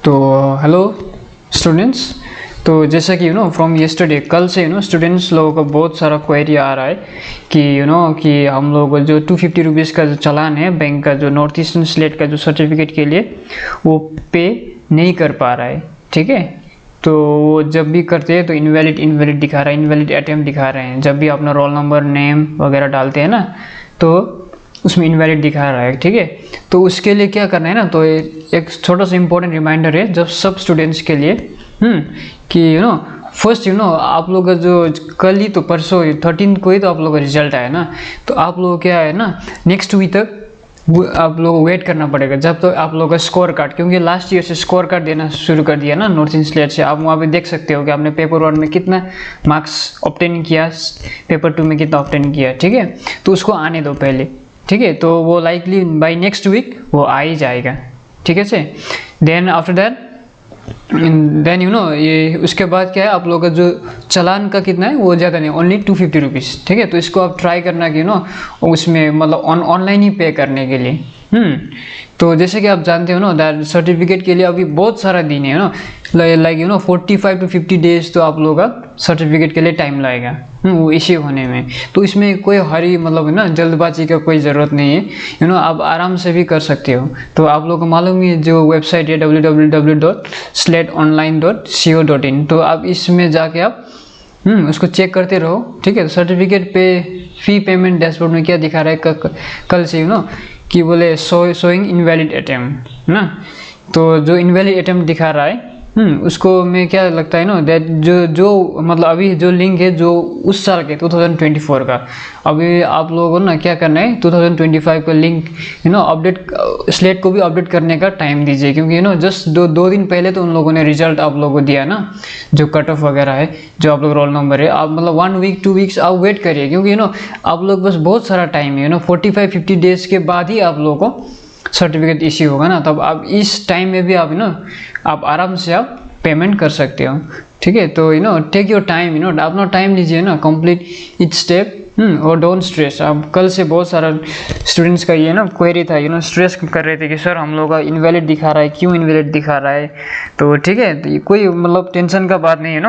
तो hello students, तो जैसा कि फ्रॉम येस्टरडे कल से स्टूडेंट्स लोगों का बहुत सारा क्वेरी आ रहा है कि कि हम लोग जो 250 रुपीज़ का जो चालान है बैंक का, जो नॉर्थ ईस्टर्न स्लेट का जो सर्टिफिकेट के लिए वो पे नहीं कर पा रहा है। ठीक है, तो वो जब भी करते हैं तो इनवैलिड दिखा रहा है, इनवैलिड अटेम्प्ट दिखा रहे हैं। जब भी अपना रोल नंबर नेम वगैरह डालते हैं ना तो उसमें इनवैलिड दिखा रहा है। ठीक है, तो उसके लिए क्या करना है ना, तो एक छोटा सा इम्पोर्टेंट रिमाइंडर है जब सब स्टूडेंट्स के लिए कि फर्स्ट आप लोग का जो कल ही तो परसों 13 को ही तो आप लोग का रिजल्ट आया ना, तो आप लोग क्या है ना नेक्स्ट वीक तक आप लोग वेट करना पड़ेगा जब तक आप लोग का स्कोर कार्ड, क्योंकि लास्ट ईयर से स्कोर कार्ड देना शुरू कर दिया ना नॉर्थ ईस्ट स्लेट से। आप वहाँ पे देख सकते हो कि आपने पेपर 1 में कितना मार्क्स ऑब्टेन किया, पेपर 2 में कितना ऑब्टेन किया। ठीक है, तो उसको आने दो पहले। ठीक है, तो वो लाइकली बाय नेक्स्ट वीक वो आ ही जाएगा। ठीक है से देन आफ्टर दैट देन ये उसके बाद क्या है, आप लोगों का जो चालान का कितना है वो ज़्यादा नहीं, ओनली 250 रुपीज़। ठीक है, तो इसको आप ट्राई करना कि उसमें मतलब ऑनलाइन ही पे करने के लिए। तो जैसे कि आप जानते हो ना दैट सर्टिफिकेट के लिए अभी बहुत सारा दिन है लाइक 45 to 50 डेज तो आप लोगों का सर्टिफिकेट के लिए टाइम लगेगा वो इश्यू होने में। तो इसमें कोई हरी मतलब है ना जल्दबाजी का कोई ज़रूरत नहीं है। आप आराम से भी कर सकते हो। तो आप लोगों को मालूम है जो वेबसाइट है www.slateonline.co.in, तो आप इसमें जाके आप उसको चेक करते रहो। ठीक है, सर्टिफिकेट पे फी पेमेंट डैशबोर्ड में क्या दिखा रहा है कल से कि बोले शोइंग इनवैलिड अटेम्प्ट ना, तो जो इनवैलिड अटेम्प्ट दिखा रहा है उसको में क्या लगता है ना दैट जो मतलब अभी जो लिंक है जो उस साल के 2024 का, अभी आप लोगों को ना क्या करना है 2025 का लिंक अपडेट स्लेट को भी अपडेट करने का टाइम दीजिए, क्योंकि जस्ट दो दिन पहले तो उन लोगों ने रिजल्ट आप लोगों को दिया ना, जो कट ऑफ वगैरह है, जो आप लोग रोल नंबर है, आप मतलब 1 वीक 2 वीक्स आप वेट करिए, क्योंकि आप लोग बस बहुत सारा टाइम है 45-50 डेज के बाद ही आप लोगों को सर्टिफिकेट इश्यू होगा ना, तब आप इस टाइम में भी आप आराम से आप पेमेंट कर सकते हो। ठीक है, तो टेक योर टाइम, अपना टाइम लीजिए ना, कंप्लीट इच स्टेप और डोंट स्ट्रेस। अब कल से बहुत सारा स्टूडेंट्स का ये क्वेरी था, स्ट्रेस कर रहे थे कि सर हम लोग का इनवैलिड दिखा रहा है, क्यों इनवैलिड दिखा रहा है। तो ठीक है, तो कोई मतलब टेंशन का बात नहीं है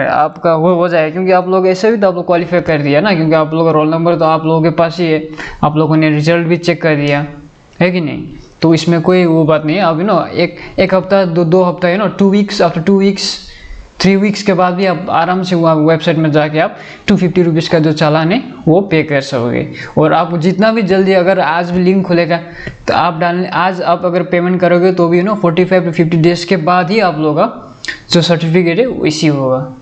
आपका हो जाए, क्योंकि आप लोग ऐसे भी तो आप लोग क्वालिफाई कर दिया ना, क्योंकि आप लोग का रोल नंबर तो आप लोगों के पास ही है, आप लोगों ने रिजल्ट भी चेक कर दिया है कि नहीं। तो इसमें कोई वो बात नहीं है। अब एक हफ्ता दो हफ्ता 2 वीक्स, आफ्टर 2 वीक्स 3 वीक्स के बाद भी आप आराम से वहाँ वेबसाइट में जाके आप 250 रुपीज़ का जो चालान है वो पे कर सकोगे। और आप जितना भी जल्दी, अगर आज भी लिंक खुलेगा तो आप आज आप अगर पेमेंट करोगे तो भी 45 to 50 डेज के बाद ही आप लोगों का जो सर्टिफिकेट है वो इश्यू होगा।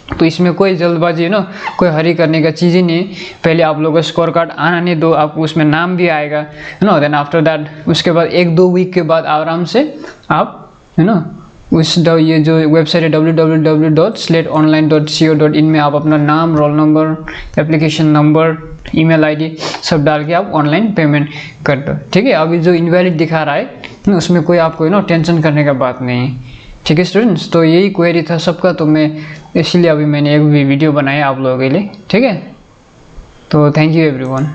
तो इसमें कोई जल्दबाजी कोई हरी करने का चीज़ ही नहीं। पहले आप लोगों का स्कोर कार्ड आने दो, आपको उसमें नाम भी आएगा देन आफ्टर दैट उसके बाद 1-2 वीक के बाद आराम से आप ये जो वेबसाइट है www.slateonline.co.in में आप अपना नाम, roll number, application number, email ID सब डाल के आप ऑनलाइन पेमेंट कर दो। ठीक है, अभी जो इनवैलिड दिखा रहा है उसमें कोई आपको टेंशन करने का बात नहीं है। ठीक है स्टूडेंट्स, तो यही क्वेरी था सबका, तो मैं इसलिए अभी मैंने एक वीडियो बनाया आप लोगों के लिए। ठीक है, तो थैंक यू एवरीवन।